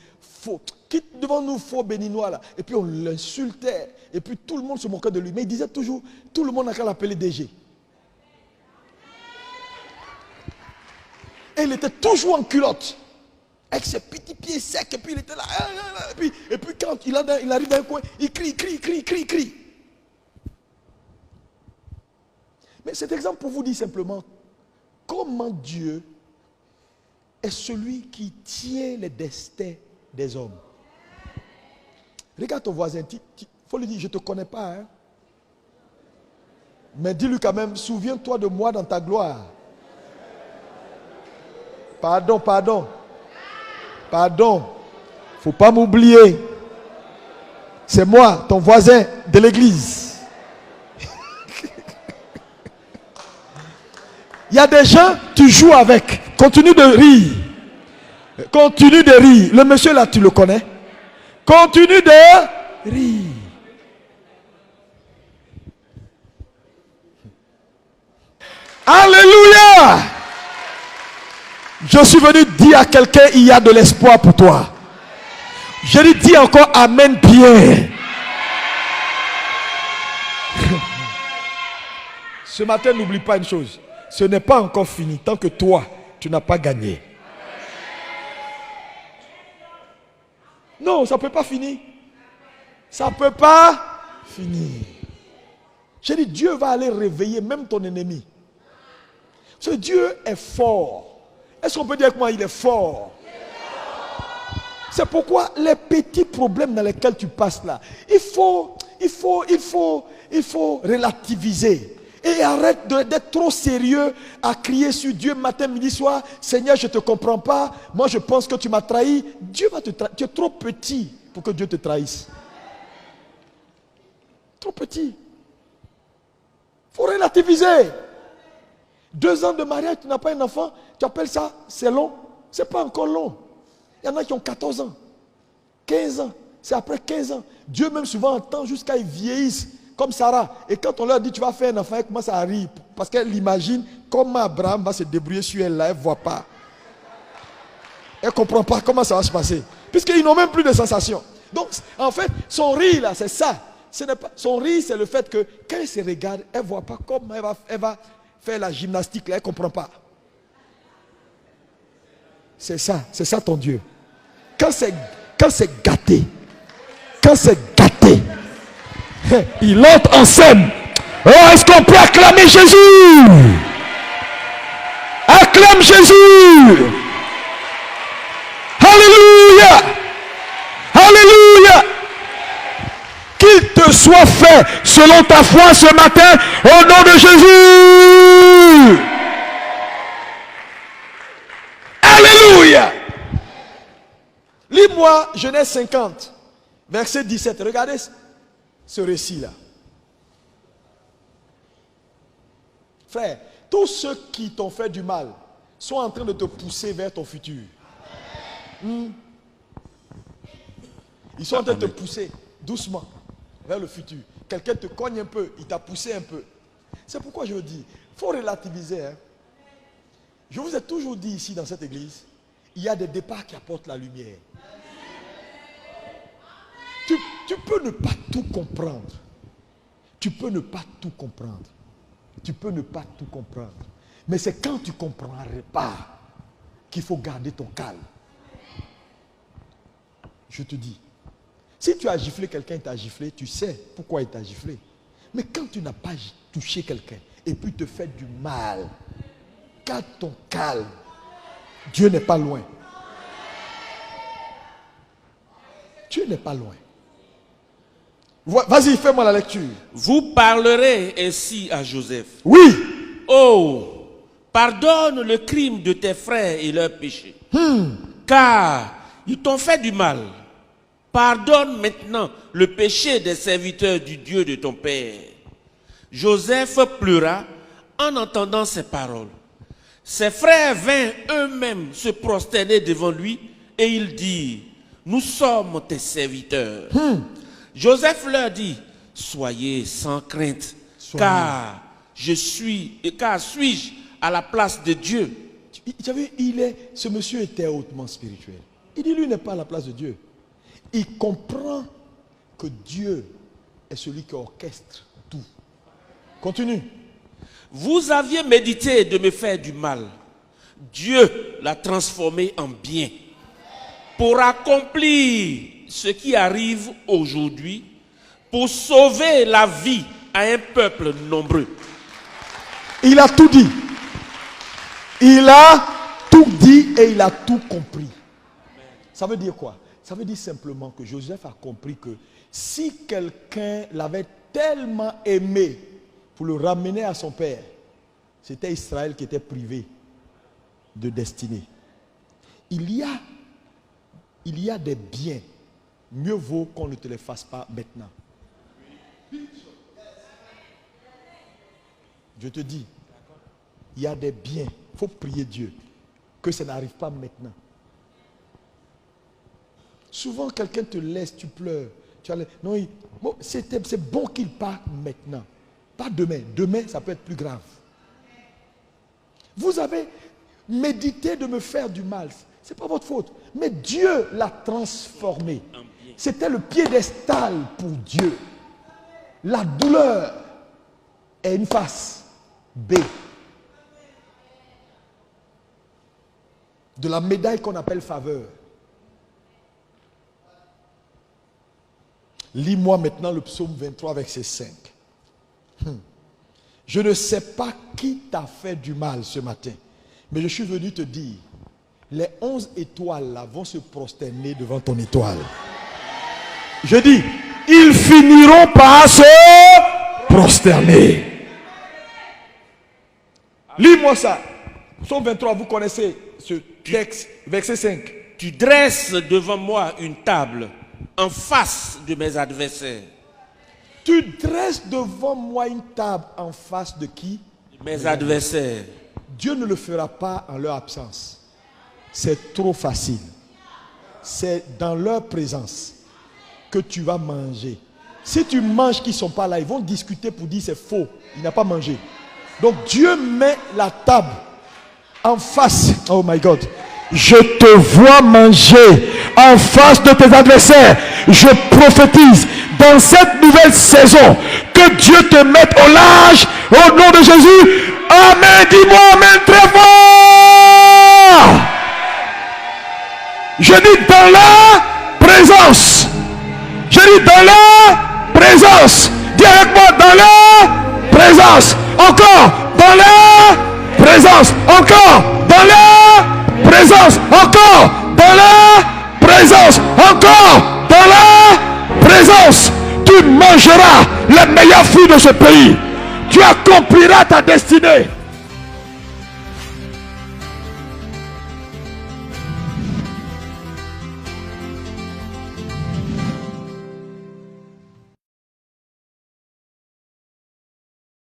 quitte devant nous, faux béninois là. Et puis on l'insultait. Et puis tout le monde se moquait de lui. Mais il disait toujours, tout le monde n'a qu'à l'appeler DG. Et il était toujours en culotte. Avec ses petits pieds secs. Et puis il était là. Et puis quand il arrive dans un coin, il crie. Mais cet exemple pour vous dire simplement comment Dieu est celui qui tient les destins des hommes. Regarde ton voisin, il faut lui dire, je ne te connais pas. Hein? Mais dis-lui quand même, souviens-toi de moi dans ta gloire. Pardon. Il ne faut pas m'oublier. C'est moi, ton voisin de l'église. Il y a des gens, tu joues avec. Continue de rire. Le monsieur là, tu le connais. Continue de rire. Alléluia. Je suis venu dire à quelqu'un, il y a de l'espoir pour toi. Je lui dis encore amen bien. Ce matin, n'oublie pas une chose. Ce n'est pas encore fini tant que toi, tu n'as pas gagné. Non, ça ne peut pas finir. Ça ne peut pas finir. J'ai dit, Dieu va aller réveiller même ton ennemi. Parce que Dieu est fort. Est-ce qu'on peut dire avec moi, il est fort? C'est pourquoi les petits problèmes dans lesquels tu passes là, il faut relativiser. Et arrête d'être trop sérieux à crier sur Dieu matin, midi, soir. Seigneur, je ne te comprends pas. Moi, je pense que tu m'as trahi. Dieu va te trahir. Tu es trop petit pour que Dieu te trahisse. Trop petit. Il faut relativiser. 2 ans de mariage, tu n'as pas un enfant. Tu appelles ça, c'est long. Ce n'est pas encore long. Il y en a qui ont 14 ans. 15 ans. C'est après 15 ans. Dieu même souvent attend jusqu'à ce qu'ils vieillissent. Comme Sarah. Et quand on leur dit tu vas faire un enfant, elle commence à rire. Parce qu'elle imagine comment Abraham va se débrouiller sur elle là. Elle ne voit pas. Elle ne comprend pas comment ça va se passer. Puisqu'ils n'ont même plus de sensations. Donc en fait, son rire là, c'est ça. Son rire, c'est le fait que quand elle se regarde, elle ne voit pas comment elle va faire la gymnastique là. Elle ne comprend pas. C'est ça ton Dieu. Quand c'est gâté. Il entre en scène. Oh, est-ce qu'on peut acclamer Jésus? Acclame Jésus. Alléluia. Alléluia. Qu'il te soit fait selon ta foi ce matin au nom de Jésus. Alléluia. Lis-moi Genèse 50, verset 17. Regardez ce récit-là. Frère, tous ceux qui t'ont fait du mal sont en train de te pousser vers ton futur. Ils sont en train de te pousser doucement vers le futur. Quelqu'un te cogne un peu, il t'a poussé un peu. C'est pourquoi je dis, il faut relativiser. Hein. Je vous ai toujours dit ici dans cette église, il y a des départs qui apportent la lumière. Tu peux ne pas tout comprendre. Tu peux ne pas tout comprendre. Mais c'est quand tu ne comprendras pas qu'il faut garder ton calme. Je te dis, si tu as giflé quelqu'un, il t'a giflé, tu sais pourquoi il t'a giflé. Mais quand tu n'as pas touché quelqu'un et puis te fait du mal, garde ton calme. Dieu n'est pas loin. Dieu n'est pas loin. Vas-y, fais-moi la lecture. Vous parlerez ainsi à Joseph. Oui. Oh, pardonne le crime de tes frères et leurs péchés. Car ils t'ont fait du mal. Pardonne maintenant le péché des serviteurs du Dieu de ton père. Joseph pleura en entendant ces paroles. Ses frères vinrent eux-mêmes se prosterner devant lui et ils dirent, nous sommes tes serviteurs. Joseph leur dit, soyez sans crainte, car suis-je à la place de Dieu. Tu as vu, ce monsieur était hautement spirituel. Il dit, lui n'est pas à la place de Dieu. Il comprend que Dieu est celui qui orchestre tout. Continue. Vous aviez médité de me faire du mal. Dieu l'a transformé en bien pour accomplir ce qui arrive aujourd'hui, pour sauver la vie à un peuple nombreux. Il a tout dit. Il a tout dit et il a tout compris. Ça veut dire quoi? Ça veut dire simplement que Joseph a compris que si quelqu'un l'avait tellement aimé pour le ramener à son père, c'était Israël qui était privé de destinée. Il y a des biens. Mieux vaut qu'on ne te les fasse pas maintenant. Je te dis, il y a des biens. Il faut prier Dieu que ça n'arrive pas maintenant. Souvent, quelqu'un te laisse, tu pleures. C'est bon qu'il parte maintenant. Pas demain. Demain, ça peut être plus grave. Vous avez médité de me faire du mal. Ce n'est pas votre faute. Mais Dieu l'a transformé. C'était le piédestal pour Dieu. La douleur est une face B de la médaille qu'on appelle faveur. Lis-moi maintenant le psaume 23, verset 5. Je ne sais pas qui t'a fait du mal ce matin, mais je suis venu te dire, les 11 étoiles là vont se prosterner devant ton étoile. Je dis, ils finiront par se prosterner. Lis-moi ça. Psaume 23, vous connaissez ce texte, verset 5. Tu dresses devant moi une table en face de mes adversaires. Tu dresses devant moi une table en face de qui? Mes adversaires. Dieu ne le fera pas en leur absence. C'est trop facile. C'est dans leur présence que tu vas manger. Si tu manges qu'ils ne sont pas là, ils vont discuter pour dire c'est faux. Il n'a pas mangé. Donc Dieu met la table en face. Oh my God. Je te vois manger en face de tes adversaires. Je prophétise dans cette nouvelle saison que Dieu te mette au large au nom de Jésus. Amen. Dis-moi amen très fort. Je dis dans la présence. Je dis dans la présence. Dis avec moi dans la présence. Encore dans la présence. Encore dans la présence. Encore dans la présence. Encore dans la présence. Tu mangeras les meilleurs fruits de ce pays. Tu accompliras ta destinée.